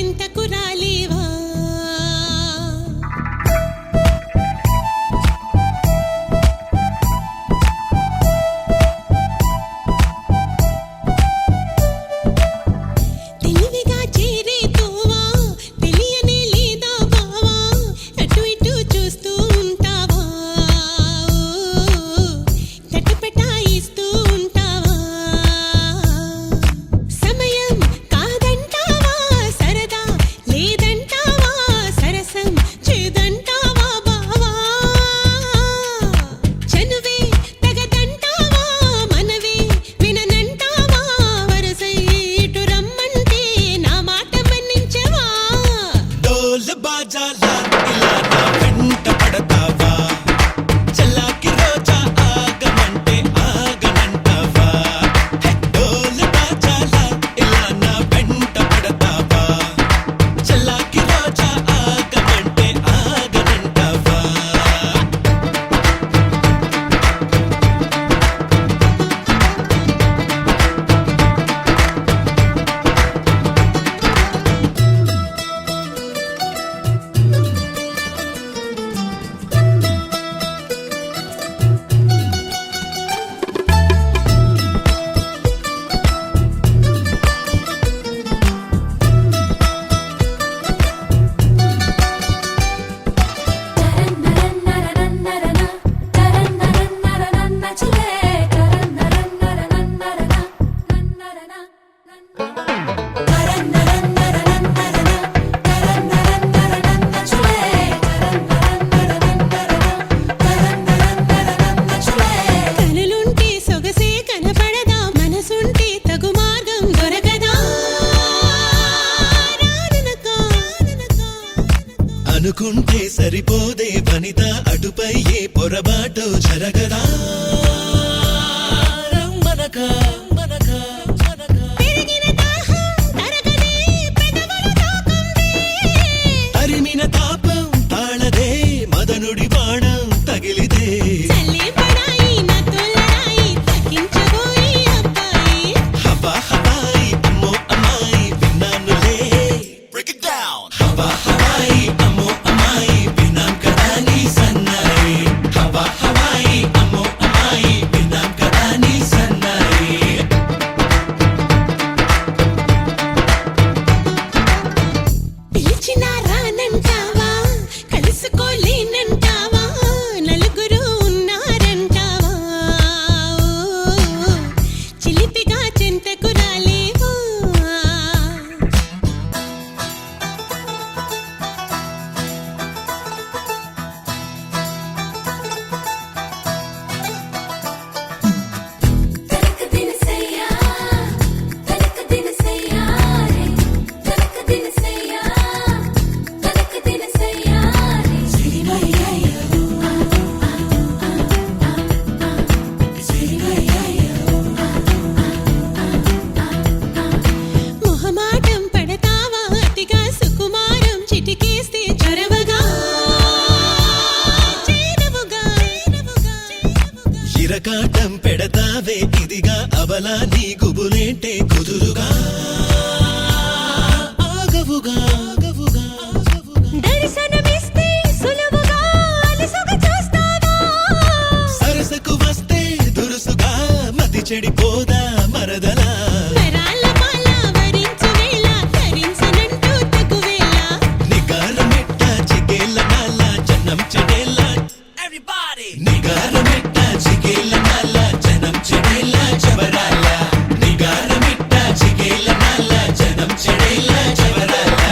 చెంతకు రాలేవా అనుకుంటే సరిపోదే వనిత అడుపై ఏ పొరబాటు జరగదా మనకా అరిమిన తాపం తాళదే మదనుడి బాణం తగిలిదే హవా హవాయి అమ్మో అమ్మాయి విన్నానులే బ్రేక్ ఇట్ డౌన్ హవా హవాయి అమ్మో అమ్మాయి విన్నాం కదా నీ సన్నాయి హవా హవాయి అమ్మో అమ్మాయి విన్నాం కదా నీ సన్నాయి పిలిచినా రానంటావా కలుసుకోలేనంటావా నలుగురు ఉన్నారంటావా చిలిపిగా చెంతకు రాలేవా మొహమాటం పడతావా అతిగా సుకుమారం చిటికేస్తే చొరవగా చేరవుగా ఇరకాటం పెడతావే ఇదిగా అవలా నీ గుబులేంటే కుదురుగా ఆగవుగా దర్శనమిస్తే సులువుగా అలసుగా చూస్తావా సరసకు వస్తే దురుసుగా మతి చెడిపోదా మరదలా వరాల మాల వరించు వేళ ధరించనంటూ తగువేళ నిగారమెట్ట చిగేళ్ళ నాల జనం చెడేళ్ళ నిగారమెట్ట చిగేళ్ళ నాల జనం చెడేళ్ళ జవరాల నిగారమెట్ట చిగేళ్ళ నాల జనం చెడేళ్ళ జవరాల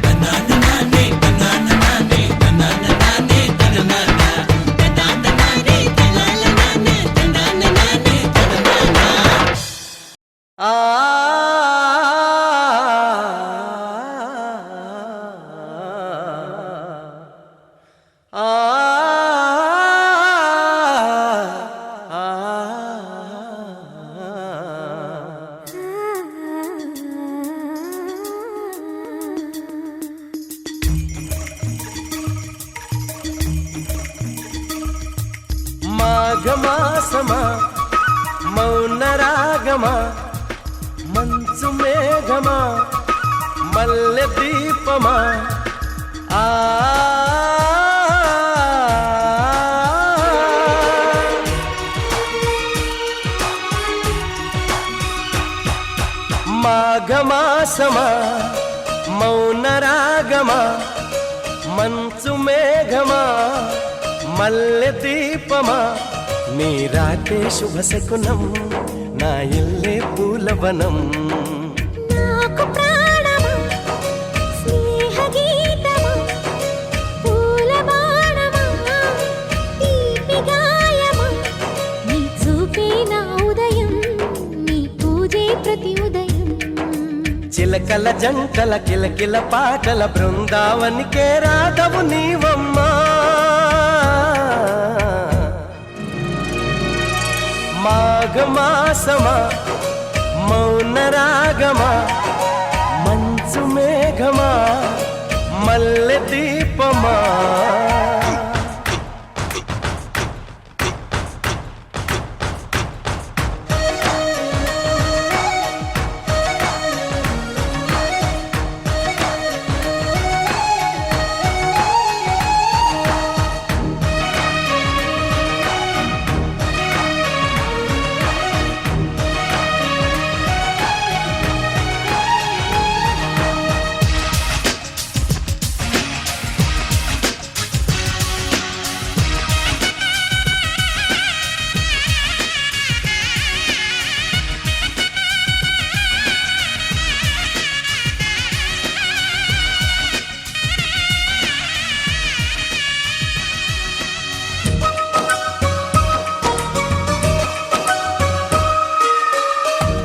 తనాన నానే తనాన నానే తనాన నానే తననాన తనాన నానే తనాల నానే తనాన నానే తనాన మాఘమాసమా మౌన రాగమా మంచు మేఘమా మల్లె దీపమా ఆ మాఘమాసమా మౌన రాగమా మంచు మేఘమా మల్లె దీపమా నీ రాకే శుభ శకునం నా ఇల్లే పూలవనం నాకు ప్రాణమా స్నేహ గీతమా పూల బాణమా తీపి గాయమా నీ చూపే నా ఉదయం నీ పూజే ప్రతి ఉదయం చిలకల జంటల కిలకిల పాటల బృందావనికే రాధవు నీవమ్మా మాఘమాసమా మౌన రాగమా మంచు మేఘమా మల్లె దీపమా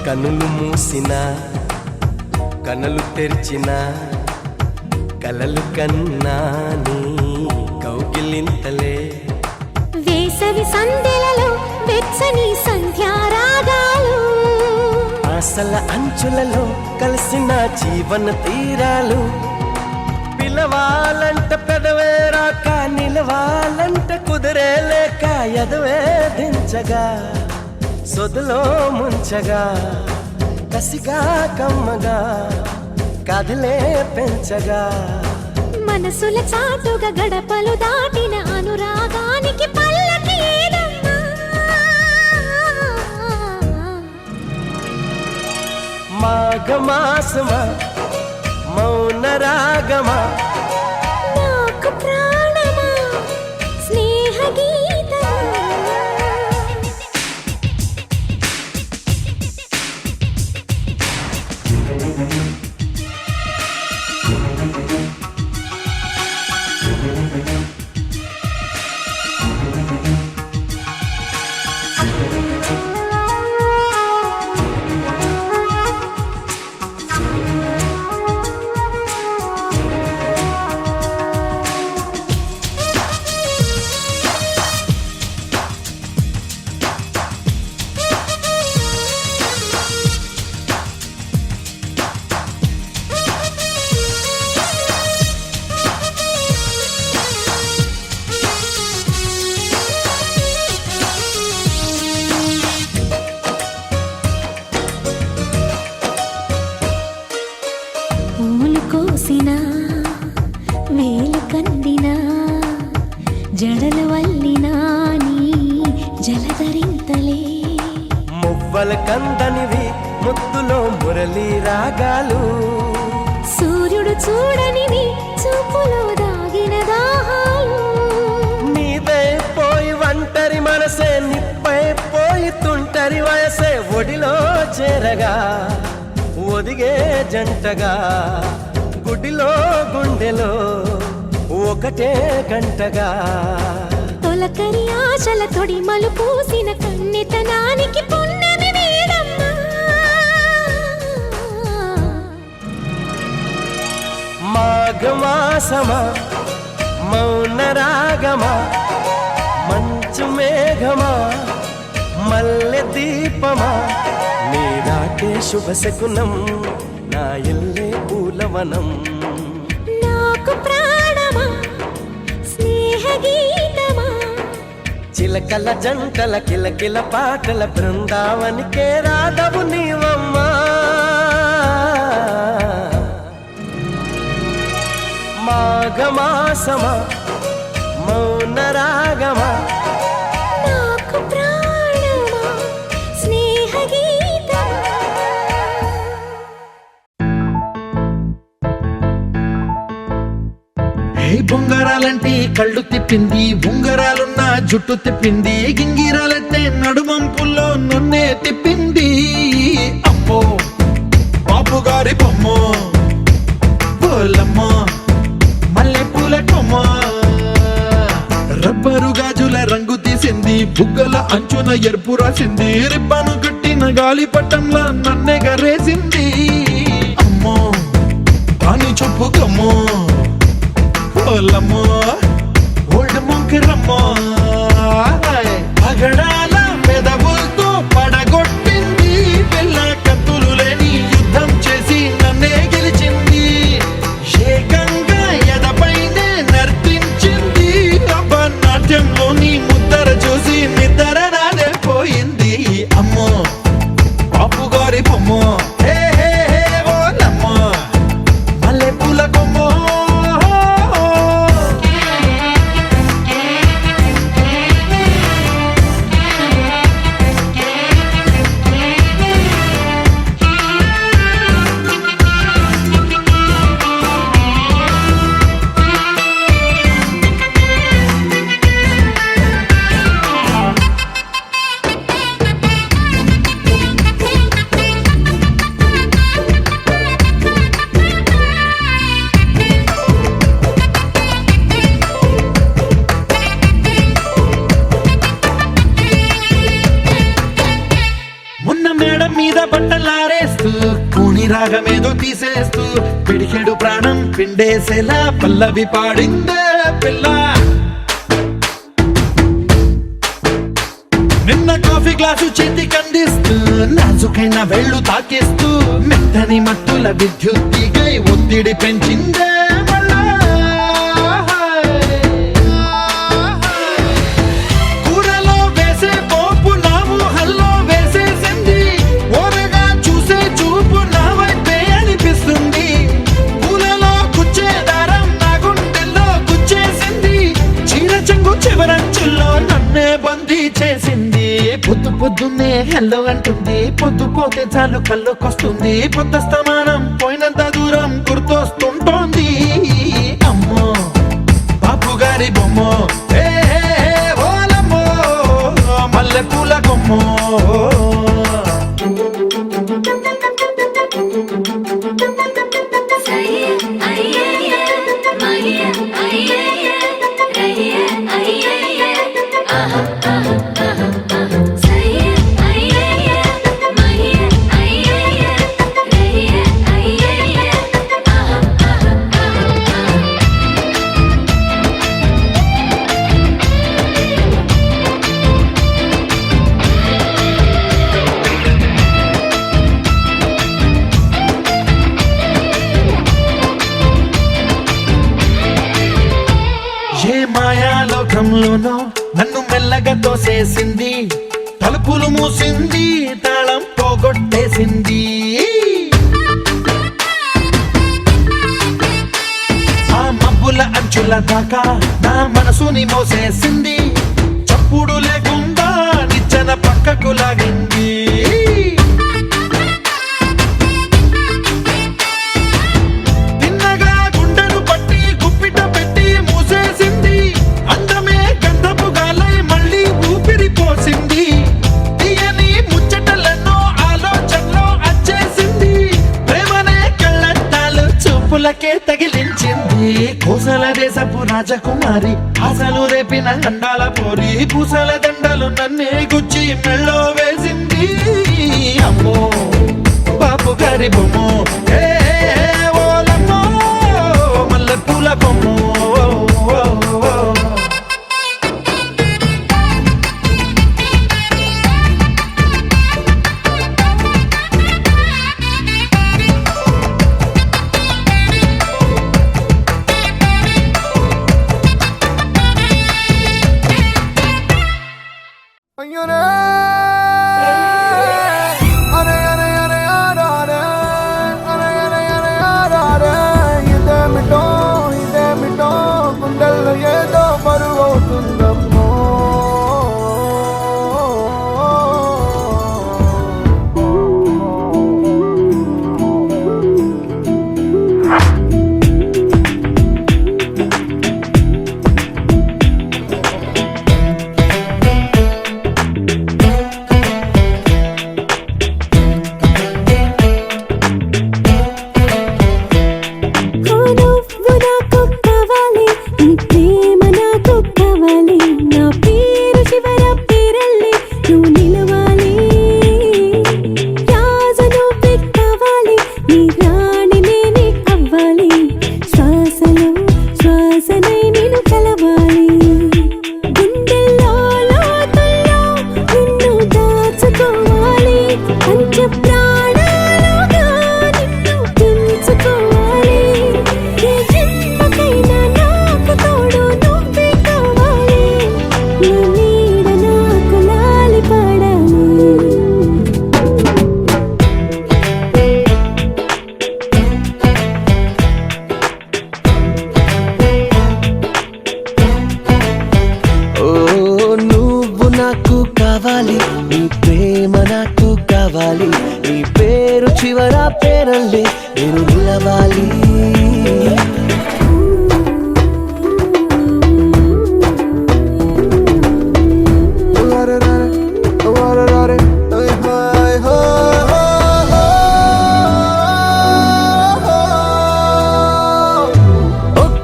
కనులు మూసిన కనులు తెరిచిన కలలు కన్నా నీ కౌగిలింతలే వేసవి సంధ్యలలో వెచ్చని సంధ్యారాగాలు ఆశల అంచులలో కలిసిన జీవన తీరాలు పిలవాలంట పెదవే రాక నిలవాలంట కుదిరే లేక ఎదవే దించగా సొదులో ముంచగా కసిగా కమ్మగా కదిలే పెంచగా మనసుల చాటుగా గడపలు దాటిన అనురాగానికి పల్లకి ఏదమ్మా మాఘమాసమా మౌన రాగమా నాకు ప్రాణమా స్నేహ గీతమా పూలు కోసినా వేలు కందినా జడలు వల్లినా నీ జలధరింతలే మువ్వల కందనివి ముద్దులో మురళి రాగాలు సూర్యుడు చూడనివి చూపులో దాగిన దాహాలు నీదే పోయి ఒంటరి మనసే నిప్పై పోయి తుంటరి వయసే ఒడిలో చేరగా ఒదిగే జంటగా గుడిలో గుండెలో ఒకటే గంటగా తొలకరి ఆశల తొడి మలు పూసిన కన్నెతనానికి పున్నమి వేడమ్మా మాఘమాసమా మౌన రాగమా మంచు మేఘమా మల్లె దీపమా నీ రాకే శుభ శకునం నా ఇల్లే పూలవనం నాకు ప్రాణమా స్నేహ గీతమా చిలకల జంటల కిలకిల పాటల బృందావనికే రాధవు నీవమ్మా మాఘమాసమా మౌన రాగమా నాకు ప్రాణమా స్నేహ గీతమా బొంగరాలంటే కళ్ళు తిప్పింది ఉంగరాలున్న జుట్టు తిప్పింది గింగిరాలంటే నడుమంపుల్లో నన్నే తిప్పింది అమ్మో బాపు గారి బొమ్మ పోలమ్మ మల్లె పూల కొమ్మ రబ్బరు గాజుల రంగు తీసింది బుగ్గల అంచున ఎరుపు రాసింది రిబ్బను కట్టిన గాలి పట్టంలా నన్నే గరేసింది అమ్మో దాని చూపు కమ్మో పోలమ్మో ఓల్డ్ ముంకిరమ్మో పగడాల పెదవులతో పడగొట్టింది పిల్ల కత్తులు లేని యుద్ధం చేసి నన్నే గెలిచింది ఏకంగా ఎదపైనే నర్తించింది నాట్యంలోని ముద్దర చూసి నిద్ర నాదే పోయింది అమ్మో బాపు గారి బొమ్మో హే హే హే ఓలమ్మో మల్లె పూల కొమ్మో మీద బట్టలారేస్తూ కూని రాగమేదో తీసేస్తూ పిడికెడు ప్రాణం పిండేసేలా పల్లవి పాడిందే పిల్ల నిన్న కాఫీ గ్లాసు చేతి కందిస్తూ నాజుకైన వెళ్ళు తాకిస్తూ మెత్తని మత్తుల విద్యుత్ తీగై ఒత్తిడి పెంచిందే కూరలో వేసే పోపు నా ఊహల్లో వేసేసింది ఓరగా చూసే చూపు నా వైపే అనిపిస్తుంది పూలలో గుచ్చే దారం నా గుండెల్లో గుచ్చేసింది చీర చెంగు చివరంచుల్లో నన్నే బందీ చేసింది పొద్దు పొద్దున్నే హెల్లో అంటుంది పొద్దు పోతే చాలు కళ్ళొకొస్తుంది పొద్దస్తమానం పోయినంత దూరం గుర్తొస్తుంటోంది అమ్మో బాపు గారి బొమ్మో ఏ ఓలమ్మో మల్లె పూల కొమ్మో ఏ మాయాలోకంలోనో నన్ను మెల్లగా తోసేసింది తలుపులు మూసింది తాళం పోగొట్టేసింది ఆ మబ్బుల అంచుల దాకా నా మనసుని మోసేసింది చప్పుడు లేకుండా నిచ్చెన పక్కకు లాగింది తగిలించింది కోసల దేశపు రాజకుమారి ఆశలు రేపిన అండాల పోరి పూసల దండలు నన్నే గుచ్చి మెళ్ళో వేసింది అమ్మో బాపు గారి బొమ్మో ఏ ఓలమ్మో మల్లె పూల బొమ్మో Are, are, are, are, are, are, are, are, are, are, are,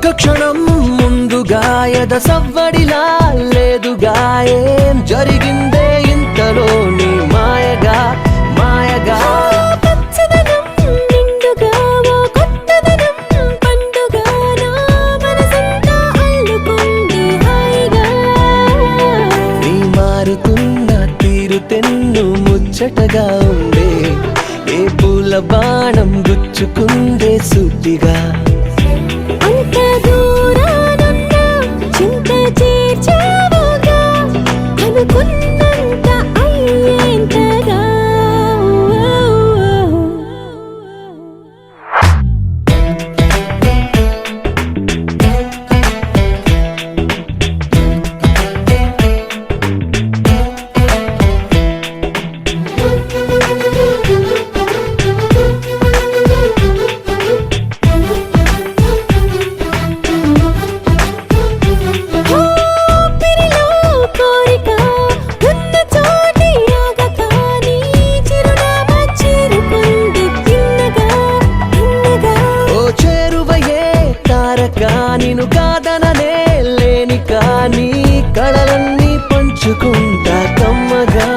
ఒక్క క్షణం ముందుగా ఎద సవ్వడిలా లేదుగా ఏం జరిగిందే ఇంతలోని మాయగా మాయగా పచ్చదనం నిండుగా ఓ కొత్తదనం పండుగ నా మనసంతా అల్లుకుంది హాయిగా నీ మారుతున్న తీరు తెన్ను ముచ్చటగా ఉండే ఏ పూల బాణం గుచ్చుకుందే సూటిగా అంత దూరానున్నా చింత చేర్చావుగా అనుకున్నంత అయ్యేంతగా ఊపిరిలో కోరిక ఉన్న చోటి ఆగక నీ చిరునామా చేరుకుంది తిన్నగా తిన్నగా ఓ చేరువయే తారక నిన్ను కాదననే లేని కానీ కళలన్నీ పంచుకుంటా కమ్మగా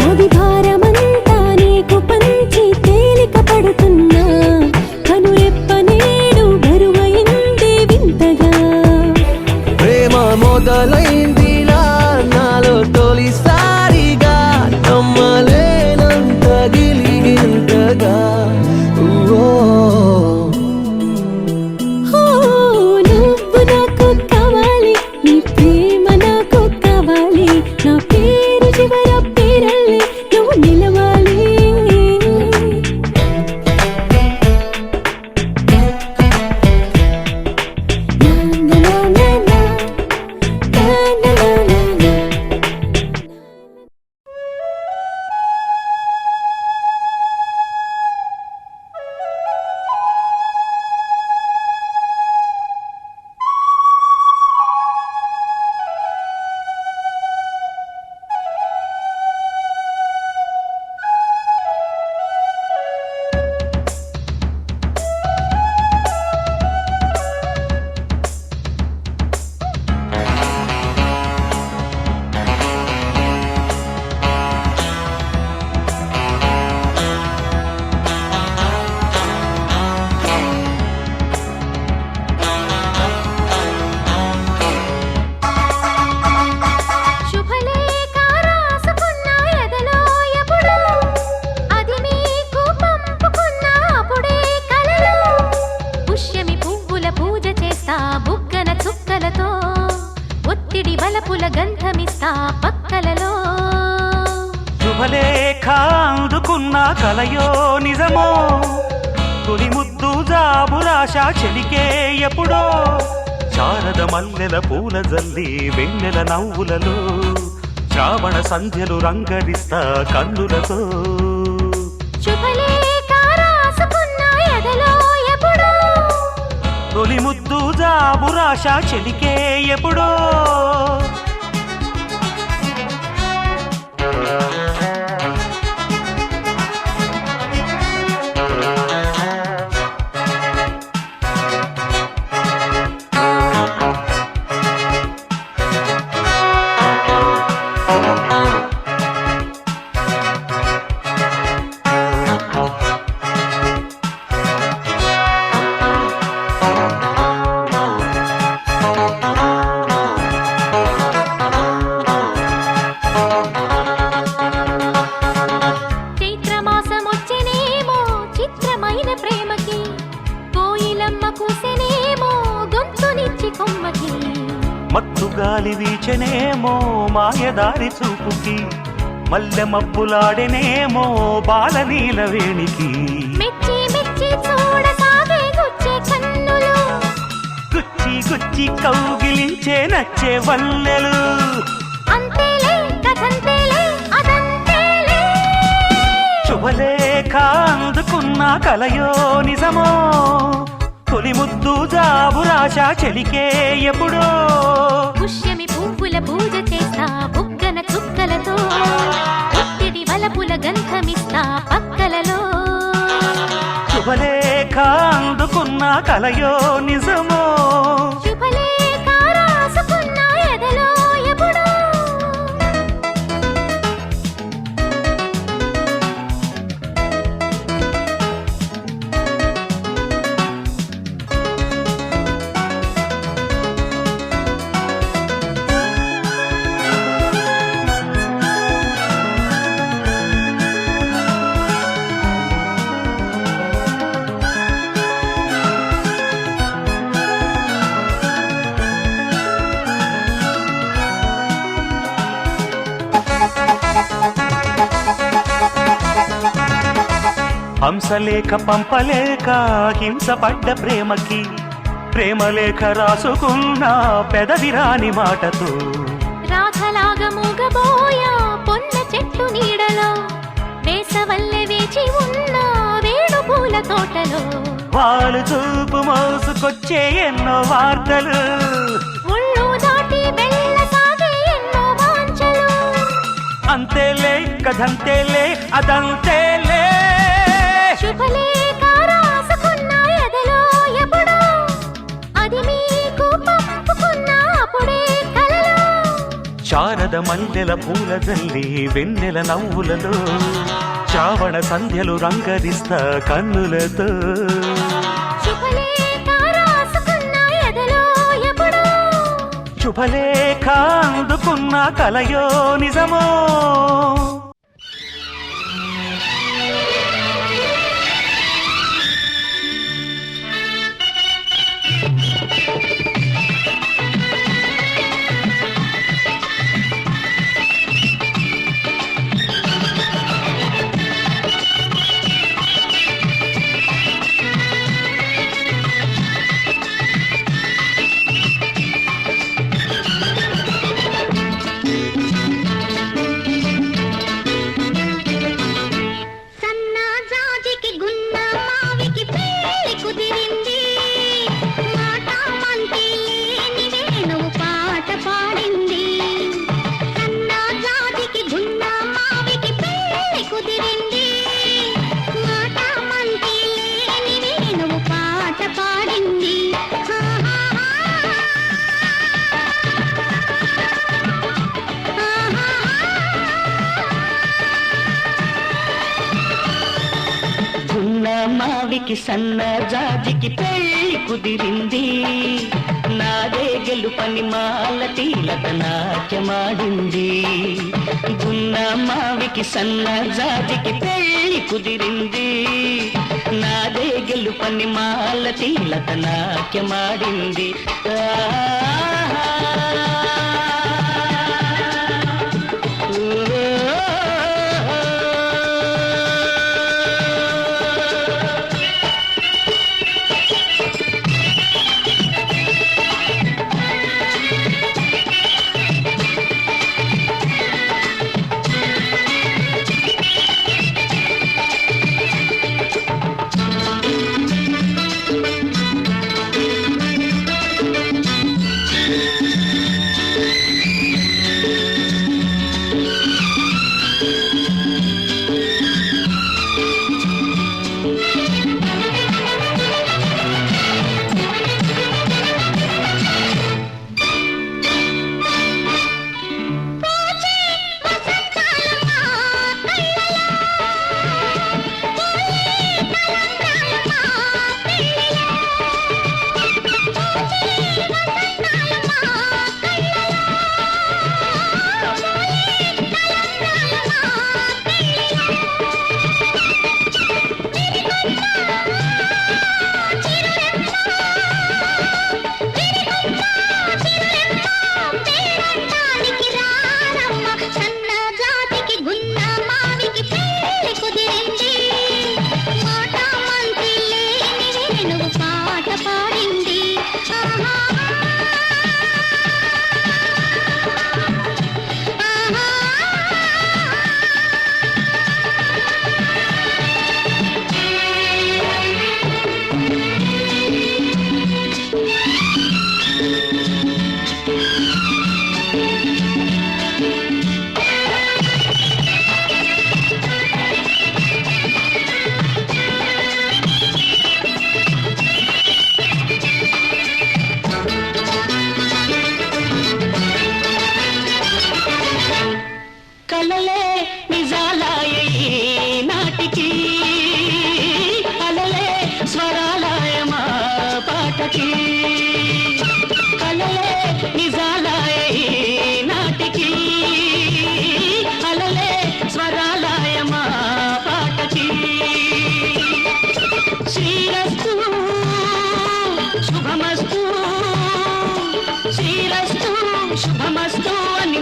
అది భారమంతా నీకు పంచి తేలిక పడుతున్నా కనురెప్ప నేడు బరువైంది వింతగా ప్రేమ మొదలైందిలా నాలో తొలిసారిగా నమ్మలేనంత గిలిగింతగా ఓ ఓ నువ్వు నాకు కావాలి నీ ప్రేమ నాకు కావాలి నా పేరు చివర పేరల్లే నువ్వు నిలవాలి నా నా నా నా నా నా నా నా శుభలేఖ రాసుకున్న ఎదలో ఎప్పుడు అది మీకు పంపుకున్న అప్పుడే కలలో పుష్యమి పువ్వుల పూజ చేస్తా బుగ్గన చుక్కలతో ఒత్తిడి వలపుల గంధమిస్తా పక్కలలో శుభలేఖ అందుకున్న కలయో నిజమో తొలి ముద్దు జాబురాశ చెలికే ఎప్పుడో శారద మల్లెల పూల జల్లి వెన్నెల నవ్వులలో శ్రావణ సంధ్యలు రంగరిస్తా కన్నులతో శుభలేఖ రాసుకున్న ఎదలో ఎప్పుడు తొలి ముద్దు జాబురాశ చెలికే ఎప్పుడో చైత్రమాసమొచ్చెనేమో చిత్రమైన ప్రేమకి కోయిలమ్మ కూసెనేమో గొంతునిచ్చి కొమ్మకి మత్తు గాలి వీచెనేమో మాయదారి చూపుకి మల్లె మబ్బులాడెనేమో బాలనీల వేణికి మెచ్చి మెచ్చి చూడసాగే గుచ్చే కన్నులు గుచ్చి గుచ్చి కౌగిలించే నచ్చే వల్లెలు అంతేలే కథంతేలే అదంతేలే శుభలేఖ అందుకున్న కలయో నిజమో తొలి ముద్దు జాబురాశ చెలికే ఎప్పుడో పుష్యమి పువ్వుల పూజ చేస్తా బుగ్గన చుక్కలతో ఒత్తిడి వలపుల గంధమిస్తా పక్కలలో శుభలేఖ అందుకున్న కలయో నిజమో శుభలేఖ రాసుకున్న ఎదలో ఎప్పుడో హంసలేఖ పంపలేక హింసపడ్డ ప్రేమకి ప్రేమలేఖ రాసుకున్న పెదవిరాని మాటతో రాధలాగా మూగబోయా పొన్న చెట్టు నీడలో వేసవల్లె వేచి ఉన్న వేణు పూల తోటలో వాళ్ళు చూపు మోసుకొచ్చే ఎన్నో వార్తలు ఒళ్ళు దాటి వెళ్ళసాగే ఎన్నో వాంఛలు అంతేలే కథంతేలే అదంతేలే శుభలేఖ రాసుకున్న ఎదలో ఎప్పుడో అది మీకు పంపుకున్న అప్పుడే కలలో శారద మల్లెల పూల జల్లి వెన్నెల నవ్వులలో శ్రావణ సంధ్యలు రంగరిస్తా కన్నులతో శుభలేఖ రాసుకున్న ఎదలో ఎప్పుడో శుభలేఖ అందుకున్న కలయో నిజమో సన్నజాజికి గున్న మావికి పెళ్లి కుదిరింది మాట మంతి లేని వేణువు పాట పాడింది సన్నజాజికి గున్న మావికి పెళ్లి కుదిరింది మాట మంతి లేని వేణువు పాట పాడింది గున్న మావికి సన్న జాజికి పెళ్లి కుదిరింది నాదే గెలుపని మాల తీలత నాట్యమాడింది గున్న మావికి సన్న జాజికి పెళ్లి కుదిరింది నాదే గెలుపని మాల తీలత నాట్యమాడింది శుభమస్తు అని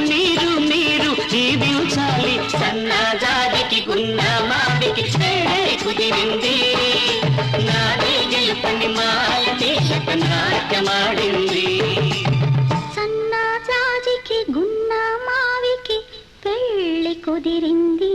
మీరు దీవించాలి. సన్నజాజికి గున్న మావికి పెళ్ళి కుదిరింది. నాదే గెలుపని మాలతి నాట్యమాడింది. సన్నజాజికి గున్న మావికి పెళ్ళి కుదిరింది.